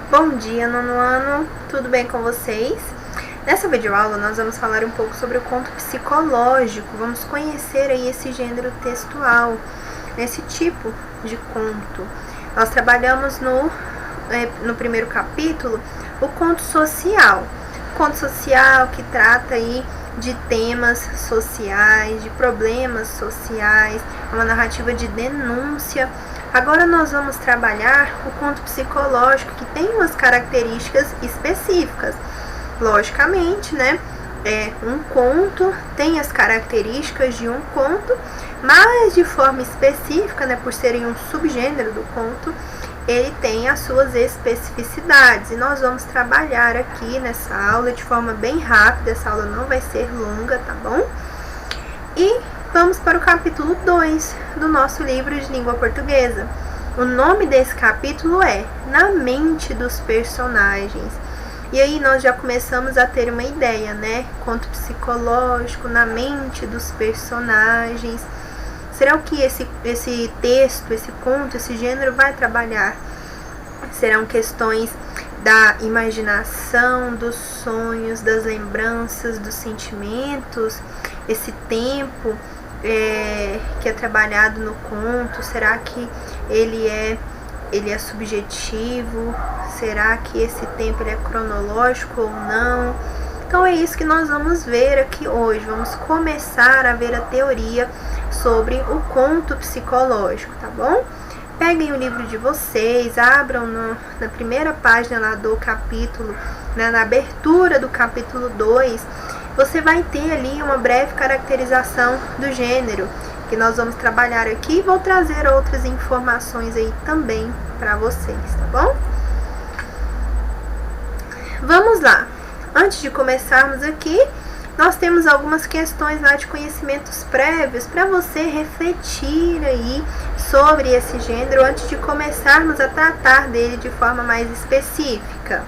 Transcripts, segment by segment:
Bom dia, nono ano, tudo bem com vocês? Nessa videoaula nós vamos falar um pouco sobre o conto psicológico, vamos conhecer aí esse gênero textual, esse tipo de conto. Nós trabalhamos no primeiro capítulo o conto social. Conto social que trata aí de temas sociais, de problemas sociais, uma narrativa de denúncia. Agora nós vamos trabalhar o conto psicológico, que tem umas características específicas. Logicamente, né? Um conto tem as características de um conto, mas de forma específica, né, por serem um subgênero do conto, ele tem as suas especificidades. E nós vamos trabalhar aqui nessa aula de forma bem rápida, essa aula não vai ser longa, tá bom? E vamos para o capítulo 2 do nosso livro de língua portuguesa. O nome desse capítulo é Na Mente dos Personagens. E aí nós já começamos a ter uma ideia, né? Conto psicológico, na mente dos personagens. Será o que esse texto, esse conto, esse gênero vai trabalhar? Serão questões da imaginação, dos sonhos, das lembranças, dos sentimentos, esse tempo que é trabalhado no conto, será que ele é subjetivo? Será que esse tempo ele é cronológico ou não? Então é isso que nós vamos ver aqui hoje. Vamos começar a ver a teoria sobre o conto psicológico, tá bom? Peguem o livro de vocês, abram na primeira página lá do capítulo, né, na abertura do capítulo 2, você vai ter ali uma breve caracterização do gênero que nós vamos trabalhar aqui. Vou trazer outras informações aí também para vocês, tá bom? Vamos lá. Antes de começarmos aqui, nós temos algumas questões lá de conhecimentos prévios para você refletir aí sobre esse gênero antes de começarmos a tratar dele de forma mais específica.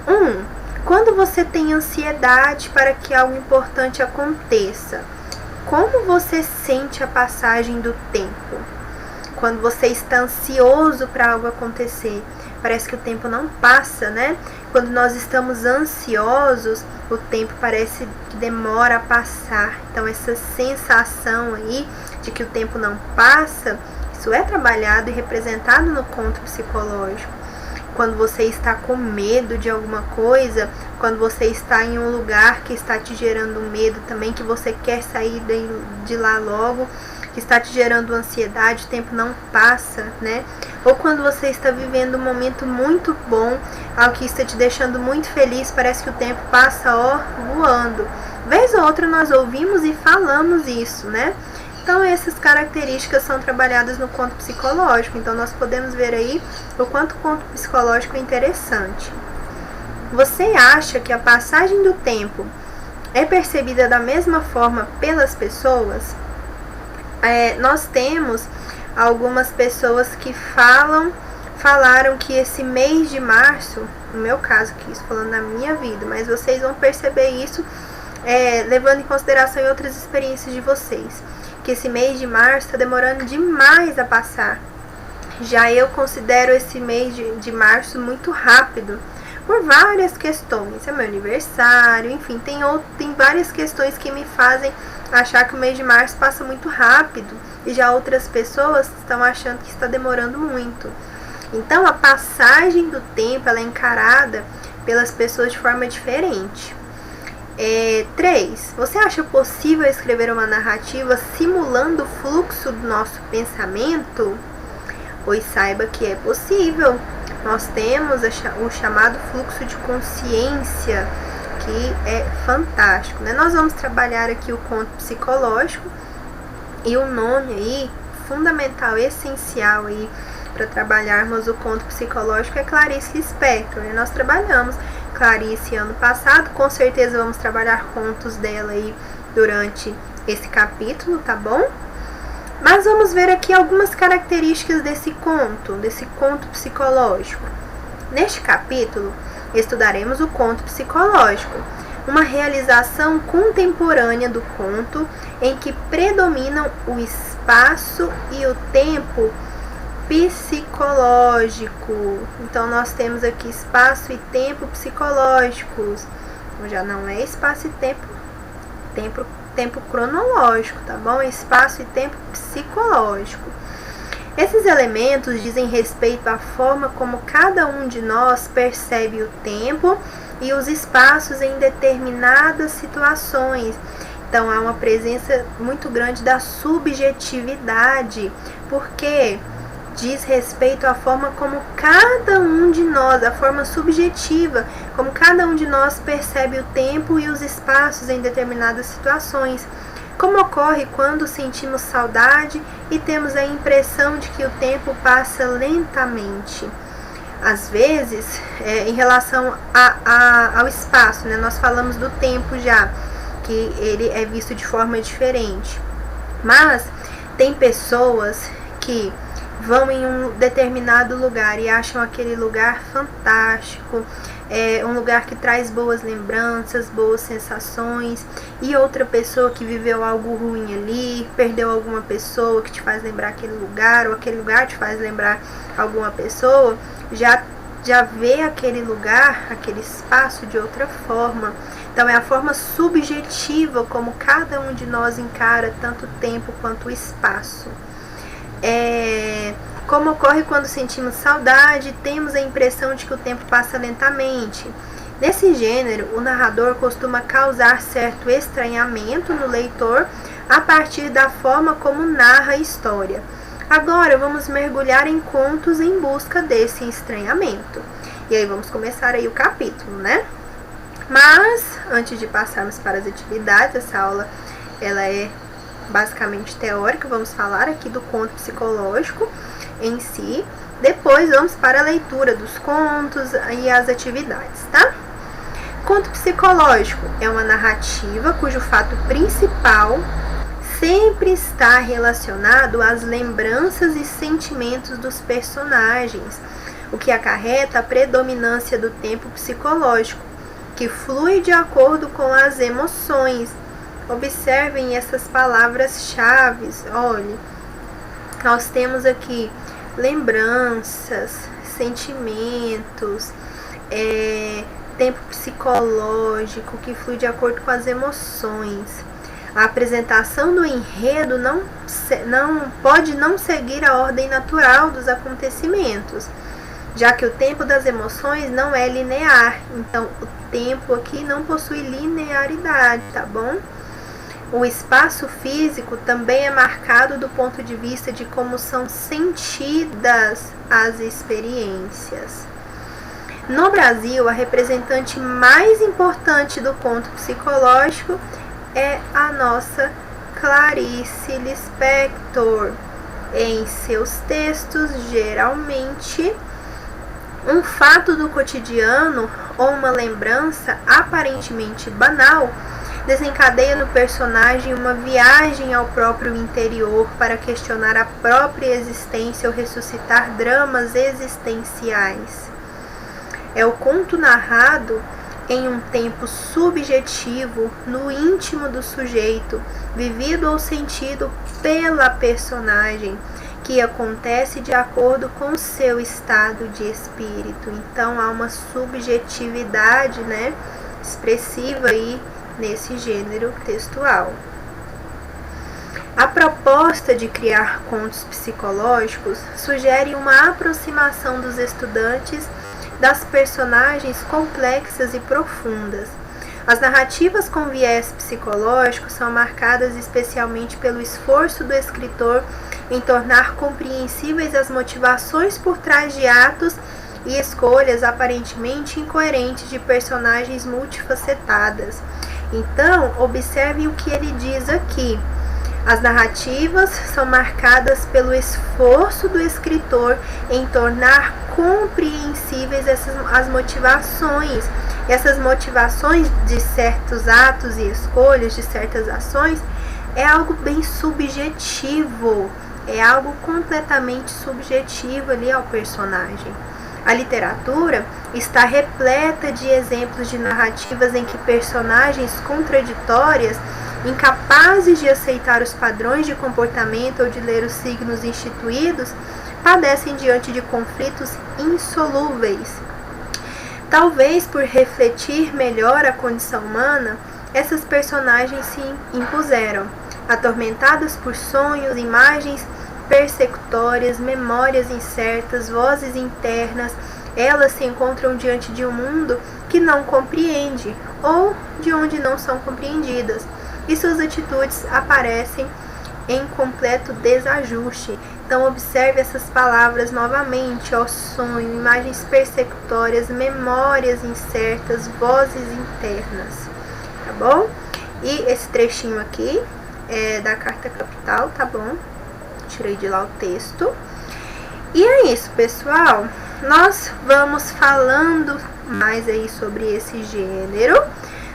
1. Quando você tem ansiedade para que algo importante aconteça, como você sente a passagem do tempo? Quando você está ansioso para algo acontecer, parece que o tempo não passa, né? Quando nós estamos ansiosos, o tempo parece que demora a passar. Então, essa sensação aí de que o tempo não passa, isso é trabalhado e representado no conto psicológico. Quando você está com medo de alguma coisa, quando você está em um lugar que está te gerando medo também, que você quer sair de lá logo, que está te gerando ansiedade, o tempo não passa, né? Ou quando você está vivendo um momento muito bom, algo que está te deixando muito feliz, parece que o tempo passa, voando. Vez ou outra nós ouvimos e falamos isso, né? Então, essas características são trabalhadas no conto psicológico. Então, nós podemos ver aí o quanto o conto psicológico é interessante. Você acha que a passagem do tempo é percebida da mesma forma pelas pessoas? Nós temos algumas pessoas que falaram que esse mês de março, no meu caso aqui, isso falando na minha vida, mas vocês vão perceber isso levando em consideração em outras experiências de vocês, que esse mês de março está demorando demais a passar. Já eu considero esse mês de março muito rápido, por várias questões. É meu aniversário, enfim, tem várias questões que me fazem achar que o mês de março passa muito rápido, e já outras pessoas estão achando que está demorando muito. Então, a passagem do tempo ela é encarada pelas pessoas de forma diferente. 3. Você acha possível escrever uma narrativa simulando o fluxo do nosso pensamento? Pois saiba que é possível. Nós temos o chamado fluxo de consciência, que é fantástico, né? Nós vamos trabalhar aqui o conto psicológico, e o nome aí, fundamental, essencial aí, para trabalharmos o conto psicológico é Clarice Lispector, né? Nós trabalhamos Clarice ano passado, com certeza vamos trabalhar contos dela aí durante esse capítulo, tá bom? Mas vamos ver aqui algumas características desse conto psicológico. Neste capítulo, estudaremos o conto psicológico, uma realização contemporânea do conto em que predominam o espaço e o tempo psicológico. Então, nós temos aqui espaço e tempo psicológicos. Então, já não é espaço e tempo cronológico, tá bom? Espaço e tempo psicológico. Esses elementos dizem respeito à forma como cada um de nós percebe o tempo e os espaços em determinadas situações. Então, há uma presença muito grande da subjetividade, porque diz respeito à forma como cada um de nós, a forma subjetiva, como cada um de nós percebe o tempo e os espaços em determinadas situações. Como ocorre quando sentimos saudade e temos a impressão de que o tempo passa lentamente. Às vezes, em relação ao espaço, né, nós falamos do tempo já, que ele é visto de forma diferente. Mas tem pessoas que vão em um determinado lugar e acham aquele lugar fantástico, um lugar que traz boas lembranças, boas sensações, e outra pessoa que viveu algo ruim ali, perdeu alguma pessoa que te faz lembrar aquele lugar, ou aquele lugar te faz lembrar alguma pessoa, já vê aquele lugar, aquele espaço de outra forma. Então, é a forma subjetiva como cada um de nós encara tanto o tempo quanto o espaço. Como ocorre quando sentimos saudade, temos a impressão de que o tempo passa lentamente. Nesse gênero, o narrador costuma causar certo estranhamento no leitor a partir da forma como narra a história. Agora, vamos mergulhar em contos em busca desse estranhamento. E aí, vamos começar aí o capítulo, né? Mas, antes de passarmos para as atividades, essa aula ela é basicamente teórica, vamos falar aqui do conto psicológico em si. Depois vamos para a leitura dos contos e as atividades, tá? Conto psicológico é uma narrativa cujo fato principal sempre está relacionado às lembranças e sentimentos dos personagens, o que acarreta a predominância do tempo psicológico, que flui de acordo com as emoções. Observem essas palavras-chave. Olhe, nós temos aqui lembranças, sentimentos, tempo psicológico, que flui de acordo com as emoções. A apresentação do enredo não pode não seguir a ordem natural dos acontecimentos, já que o tempo das emoções não é linear. Então, o tempo aqui não possui linearidade, tá bom? O espaço físico também é marcado do ponto de vista de como são sentidas as experiências. No Brasil, a representante mais importante do conto psicológico é a nossa Clarice Lispector. Em seus textos, geralmente, um fato do cotidiano ou uma lembrança aparentemente banal desencadeia no personagem uma viagem ao próprio interior para questionar a própria existência ou ressuscitar dramas existenciais. É o conto narrado em um tempo subjetivo, no íntimo do sujeito, vivido ou sentido pela personagem, que acontece de acordo com o seu estado de espírito. Então, há uma subjetividade, né, expressiva aí nesse gênero textual. A proposta de criar contos psicológicos sugere uma aproximação dos estudantes das personagens complexas e profundas. As narrativas com viés psicológico são marcadas especialmente pelo esforço do escritor em tornar compreensíveis as motivações por trás de atos e escolhas aparentemente incoerentes de personagens multifacetadas. Então, observe o que ele diz aqui. As narrativas são marcadas pelo esforço do escritor em tornar compreensíveis as motivações. Essas motivações de certos atos e escolhas, de certas ações, é algo bem subjetivo, é algo completamente subjetivo ali ao personagem. A literatura está repleta de exemplos de narrativas em que personagens contraditórias, incapazes de aceitar os padrões de comportamento ou de ler os signos instituídos, padecem diante de conflitos insolúveis. Talvez por refletir melhor a condição humana, essas personagens se impuseram, atormentadas por sonhos, imagens persecutórias, memórias incertas, vozes internas. Elas se encontram diante de um mundo que não compreende ou de onde não são compreendidas, e suas atitudes aparecem em completo desajuste. Então observe essas palavras novamente, ó: sonho, imagens persecutórias, memórias incertas, vozes internas, tá bom? E esse trechinho aqui é da Carta Capital, tá bom? Tirei de lá o texto. E é isso, pessoal. Nós vamos falando mais aí sobre esse gênero,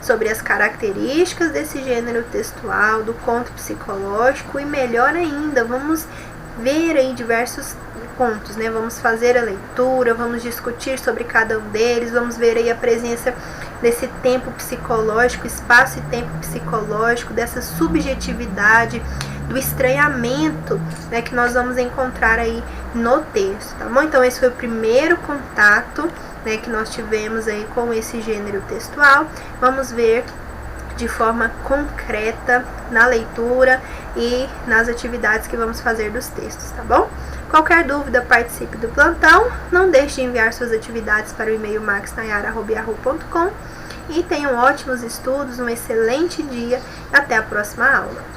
sobre as características desse gênero textual, do conto psicológico, e melhor ainda, vamos ver aí diversos pontos, né? Vamos fazer a leitura, vamos discutir sobre cada um deles, vamos ver aí a presença desse tempo psicológico, espaço e tempo psicológico, dessa subjetividade, do estranhamento, né, que nós vamos encontrar aí no texto, tá bom? Então esse foi o primeiro contato, né, que nós tivemos aí com esse gênero textual. Vamos ver de forma concreta na leitura e nas atividades que vamos fazer dos textos, tá bom? Qualquer dúvida, participe do plantão. Não deixe de enviar suas atividades para o e-mail maxnayara@yahoo.com, e tenham ótimos estudos, um excelente dia. Até a próxima aula.